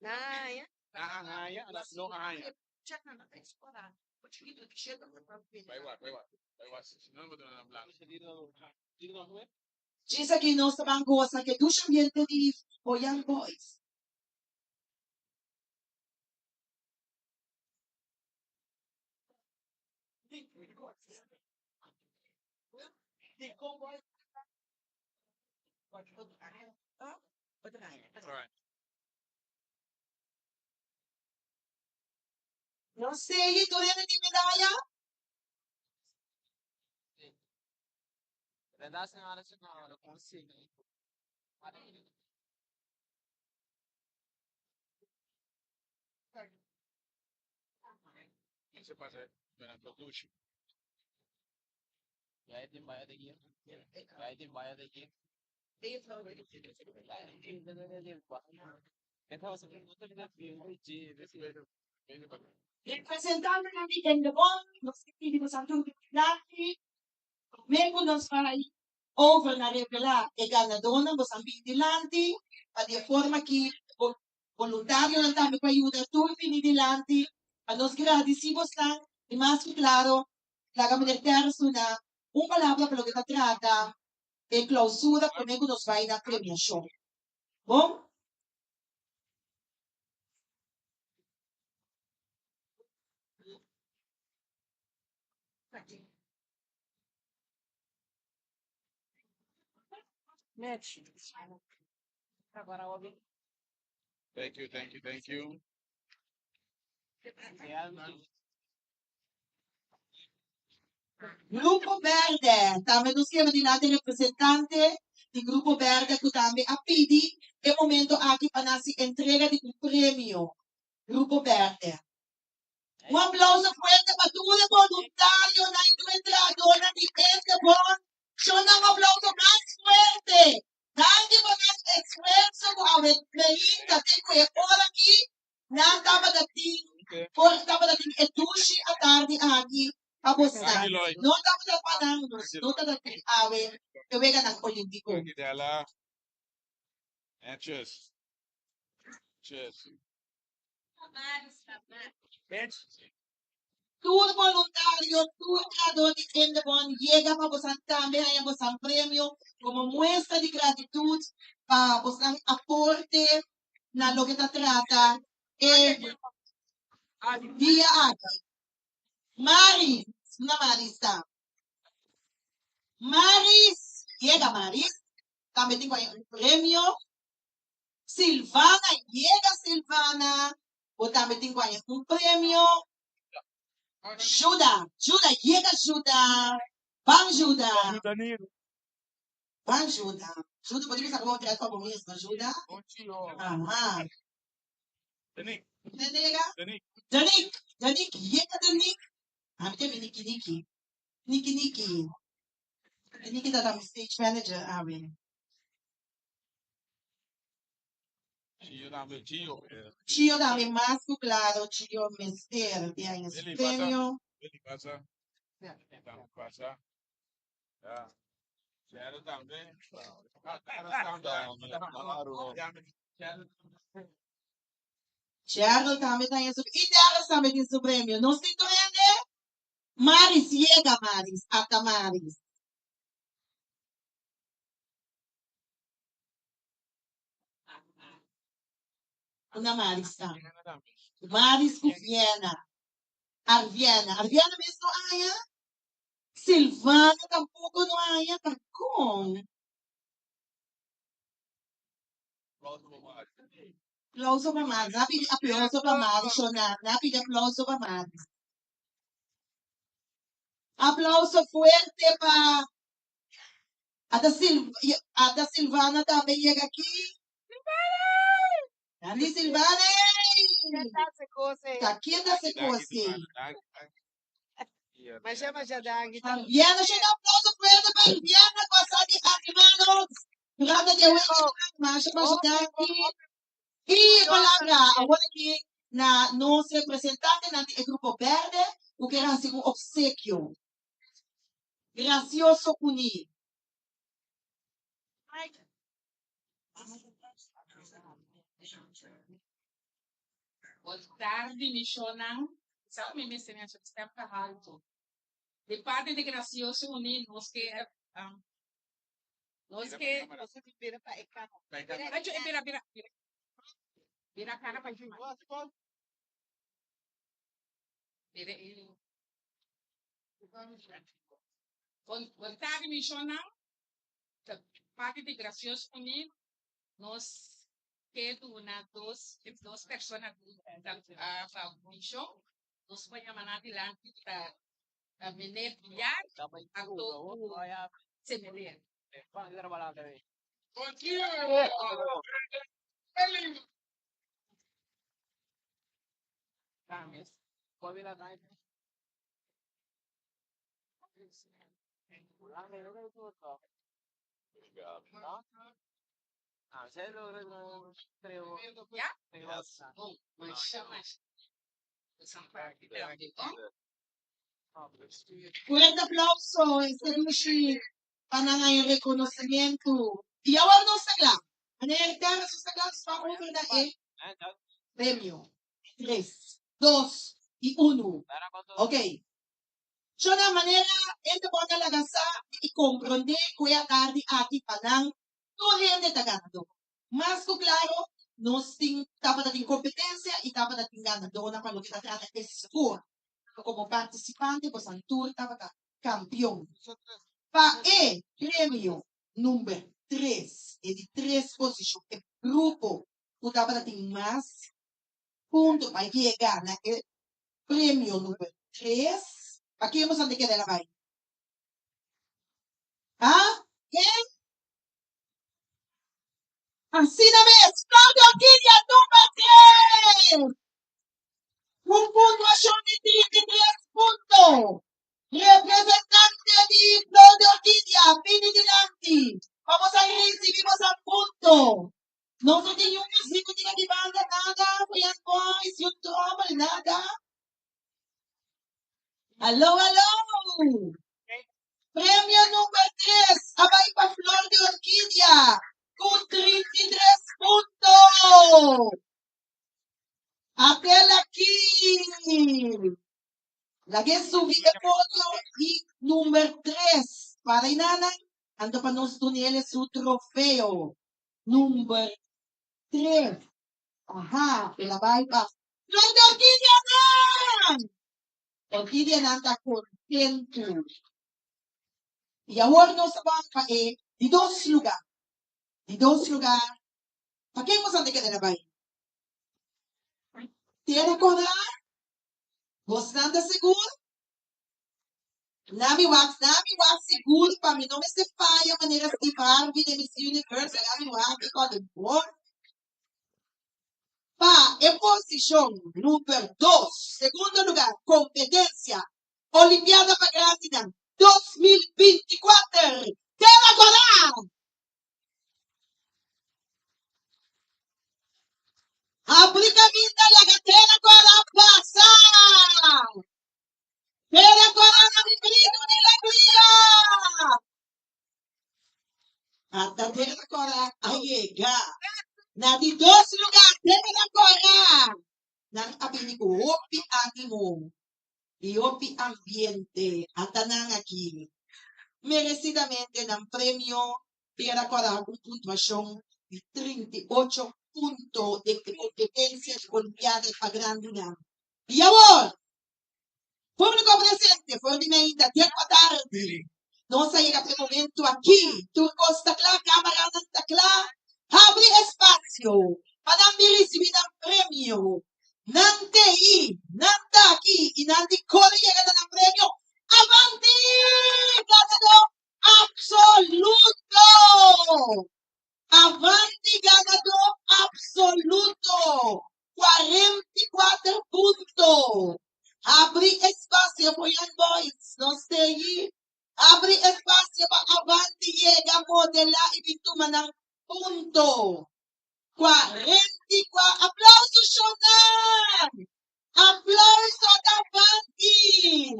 Ay, Naangaya, alas no angaya. check na natin explorar. What you do, shit on the property. Vai what. Senão eu vou dar na blanca. Diz aqui, nós também gostamos que do ambiente de Young Boys. Alright. Não sei, tu lembra de medalha? Você passa na produção. Representante namin in the bond, nós pedimos ang tubig natin, mesmo nós vai over na revelar e ganador ng Mozambique Dilanti, pa di forma que voluntário ng dami pa ayuda turbi ni Dilanti, A nos agradecemos lang, y más que claro, la Gamalera na palabra para lo que se trata, en clausura, conmigo nos va a ir a premiación. Bom? Match. Agora, ouvi. Thank you, thank you, thank you. Grupo Verde, também nos queremos de nada representante do Grupo Verde que também a pedir é momento aqui para nossa entrega de um prêmio. Grupo Verde. Um aplauso forte para todo voluntário na entrada na defesa bom. Chama um aplauso mais forte. Danke por nosso esforço com a menina que foi por aqui. Não estava daqui, por estava daqui é duche à tarde aqui. A você. Não estava da panang, não estava daqui. Awe, eu vejo na Olímpico. Dela. And cheers. Cheers. Todo voluntario, todo creador de Endebon llega para vos también a vos un premio como muestra de gratitud para vos aporte na lo que te trata día aquí. Maris, una Marista. Maris, llega Maris, también tengo ahí un premio. Silvana, llega Silvana, o también tengo ahí un premio. Juda, llega Juda. Van Juda. Van Juda. Juda, podemos saber outra para o mesmo, Juda? Aham. Danik. Danik, llega Danik. Ah, tem Niki. Niki tá como stage manager, Ari. Chio também mais claro, Chio Mister, tem esse prêmio. Ele passa. Passa. Ya. Cheryl também. Cheryl também tem esse. E Dara também tem esse prêmio. Não se entende? Maris, llega Maris, hasta Maris. Una Maris tá. Maris com Viena. Arviana mesmo não há. Silvana tampouco não há. Tá com. Aplauso para Maris. Aplauso para Maris, Shona. Aplauso para Maris. Aplauso fuerte para a Silvana também chega aqui. Grande Silvana! Tá quieta se coce. Mas chama já dang. Viana, chega aplauso fuerte para Viana com a Sadi Hermanos. Grande de huevo, mas aqui. E palavra, agora aqui na nosso representante do Grupo Verde, o que era assim um obsequio. Gracioso Uni. Boa tarde, Michona. Sabe, me ensinar a estar alto. De parte de Gracioso Uni, nós que Você vira para cá. Vira a cara para cima. Vira ele. Boa tarde, Michona. De parte de Gracioso Uni, nós duas pessoas para o Michon. Nós vamos chamar adelante para vender bilhar, a todo semelhante. Ya? Fuerte aplauso, este para el reconocimiento. Y ahora no se la. En el tema se la para over da premio. 3, 2, y 1. Okay. So na manera, ito po talaga sa i-comprende kuya Cardi ati panang tuhende tagando. Mas ko klaro, nos ting dapat nating kompetensya, dapat nating ganado na palo kita trata score. Como participante, pues ang tour dapat campeón. Pa premio number 3, e di 3 position, e grupo, o dapat nating mas punto para llegar na premio number 3. Aquí vamos a queda la vai. ¿Ah? ¿Qué? Así na vez, Claudio Orquídea número 3. Un puntuación de 33 puntos. Representante de Claudio Orquídea, Pini Dinanti. Vamos a recibimos al punto. No se tiene un músico de banda, nada. Fue a boys, you trouble, nada. Aló, aló. Premio número 3. Abay pa Flor de Orquídea. Con 33 puntos. Aquel aquí. La que subí el podio y número 3. Para Inana. Ando para nos tunel su trofeo. Número 3. Ajá. La baipa. Flor de Orquídea na. Orquídea na anda contento. Y ahora nos vamos a de 2 lugares. De 2 lugares. ¿Para qué hemos ande que de la bahía? ¿Tiene acordar? ¿Vos anda seguro? Nami wax seguro para mim não me se falha a maneira de Barbie de Miss Universe, Nami wax, igual de bom. Pa, em posição número 2, segundo lugar, competência, Olimpiada Grande 2024. Tela agora! Aplica a vida, lagatela agora, passa! Tela agora, não me grito, nem la guia! Até tela agora, ayega! Na de 2 lugares, tela agora! Nang abini ko, opi animo, y opi ambiente, atanang aquí. Merecidamente ng premio, para agora con puntuación de 38 puntos de competencia Olimpiada Grande. Y ahora, público presente, fue de media, 10 da tarde. No se llega el momento aquí. Tu costa clara, cámara nanta clara. Abre espacio para recibir el premio. Nante y nanta aquí. Y nante corre llega el premio. ¡Avanti! ¡Ganador absoluto! Avanti, ganador absoluto. 44 puntos. Abre espacio para Young Boys. No esté ahí. Abre espacio para Avanti llega modelar y bituma ng punto. 44. Aplauso, Shonan! Aplauso ad Avanti!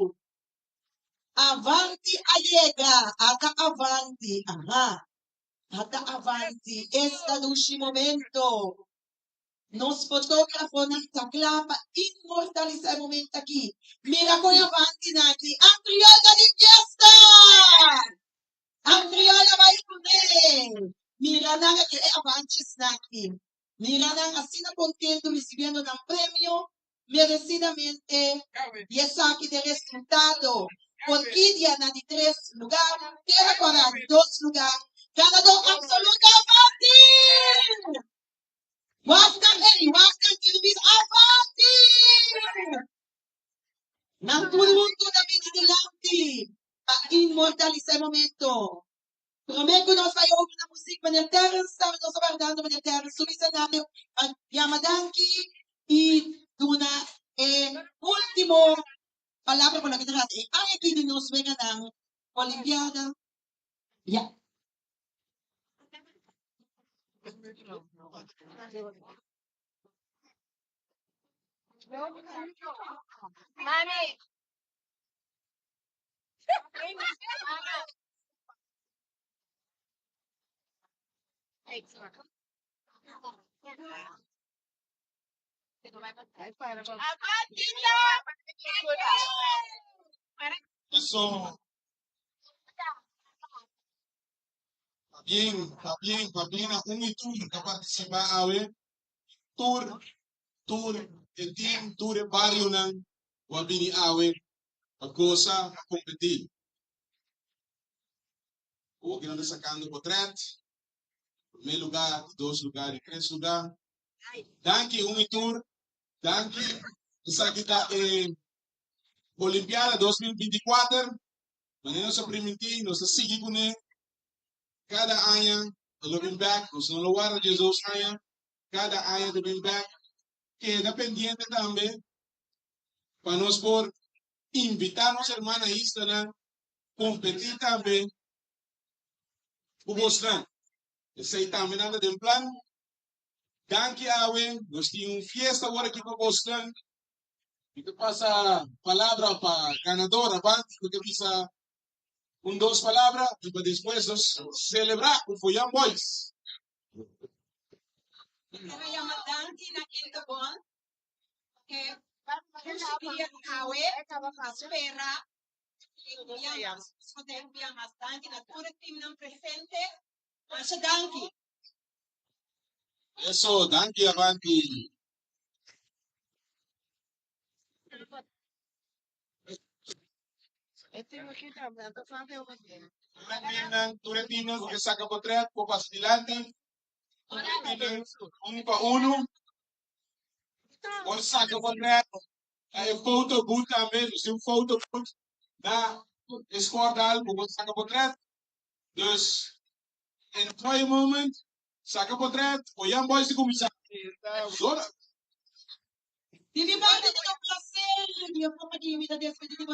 Avanti allega. Ada Avanti. Aha. Ada Avanti. Esta l'ultimo momento. Nos fotógrafos ng takla pa inmortalizar el momento aquí. Mira con Avanti naki. Ang triola di fiesta! Ang triola ba ito? Mira na nga Avanti naki. Mira na nga sina contento recibiendo ng premio merecidamente. Y es aquí de resultado. Orquídea na de 3 lugares. Tierra para 2 lugares. Ganador absoluto Avanti! Waskan Kiribis Avanti! Nang tulunto na binidilanti. Pa-immortalizar el momento. Prometo nós vai ouvir na música Manel Terence, sabe, nós aguardando Manel Terence, subcenário, ang Yamadanki, e Duna, último palavra por la kita natin, ang ikininos venga ng Olimpiada. Yeah. Mami. Avanti na! So, está bien, a un tour que participa a ver, tour, el team, tour el barrio, nan, wabini a ver, a cosa, a competir. O que anda sacando portrait, primeiro lugar, 2 lugares, 3 lugares. Danke, un tour, danke, essa aqui tá Olimpiada 2024, mas não se permitir, não se seguir com ele. Cada ano, looking back, nós não louvamos Jesus ano, cada ano looking back, queda pendiente também, para nós por invitar nossa irmã a Instagram, competir também, o Boston. Esse aí também nada de plano. Danke, Awe, nós tínhamos fiesta agora aqui para Boston. E que passa a palavra para ganador, avante, porque pisa 2 palavras, e para depois nós celebrar com o Young Boys. Kaya madanti na kintabon, que kusikiya awe, spera, yang mas danti na pura team ng presente, sa danki. Eso, danke, avanti. Turetinos que saca por 3, copas adelante. Turetinos 1 para 1. Por saca por 3. Hay foto boot também, se foto boot na esquadral, por saca por 3. Dus, enjoy a moment, saca por 3, o Young Boys de começar. Agora. Di ba, ito yung placer, yung mga pag-iimita,